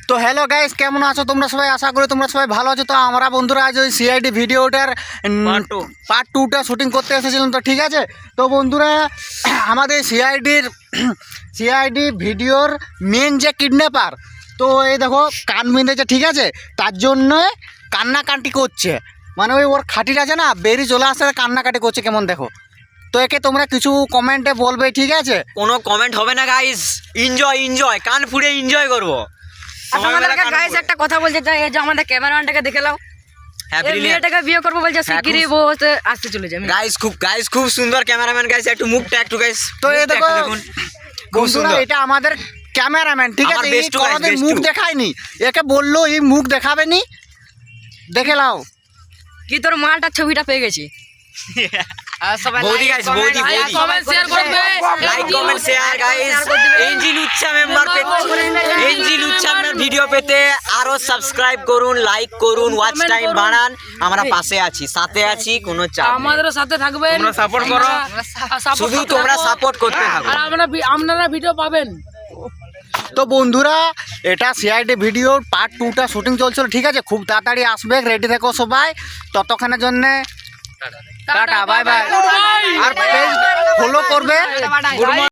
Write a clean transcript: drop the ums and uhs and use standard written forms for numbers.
তো hello guys, কেমন আছো তোমরা সবাই? আশা করি তোমরা সবাই ভালো আছো। তো আমরা বন্ধুরা আজ ওই সিআইডি ভিডিওটার পার্ট 2টা শুটিং করতে এসেছিলাম। তো ঠিক আছে, তো বন্ধুরা আমাদের সিআইডি ভিডিওর মেন যে কিডন্যাপার, তো এই দেখো কান বিঁধেছে, ঠিক আছে, তার জন্য কান্নাকাটি করছে। মানে ওর খাটির আছে না, বেরিয়ে চলে আসছে, কান্নাকাটি করছে কেমন দেখো। তো একে তোমরা কিছু কমেন্টে বলবে, ঠিক আছে? কোনো কমেন্ট হবে না গাইস, এনজয় কান ফুড়ে এনজয় করবো। আমাদেরকে গাইস একটা কথা বলতে চাই, এই যে আমাদের ক্যামেরাম্যানটাকে দেখে নাও, এই মেয়েটাকে বিয়ে করবো বলছে, শিগগিরই বসে আসতে চলেছে। গাইস খুব সুন্দর ক্যামেরাম্যান গাইস, একটু মুখটা একটু গাইস। তো এই দেখো দেখুন বন্ধুরা, এটা আমাদের ক্যামেরাম্যান, ঠিক আছে, এই কোনোদিন মুখ দেখায়নি। একে বললো এই মুখ দেখাবে নি, দেখে নাও। কি তোর মালটার ছবিটা পেয়ে গেছি। বৌদি গাইস, বৌদি কমেন্ট শেয়ার করবে, লাইক কমেন্ট শেয়ার গাইস। এনজিল উচ্চা মেম্বার পেতে, এনজিল উচ্চা ভিডিও পেতে আরো সাবস্ক্রাইব করুন, লাইক করুন, ওয়াচ টাইম বাড়ান। আমরা পাশে আছি, সাথে আছি, কোনো চাপ নেই। আমাদেরও সাথে থাকবেন, তোমরা সাপোর্ট করো, শুধু তোমরা সাপোর্ট করতে থাকো, আর আপনারা ভিডিও পাবেন। তো বন্ধুরা, এটা সিআইডি ভিডিওর পার্ট 2টা শুটিং চলছিল, ঠিক আছে, খুব তাড়াতাড়ি আসবে, রেডি থেকো সবাই। ততক্ষণের জন্যে টাটা, বাই বাই। আর পেজ ফলো করবে।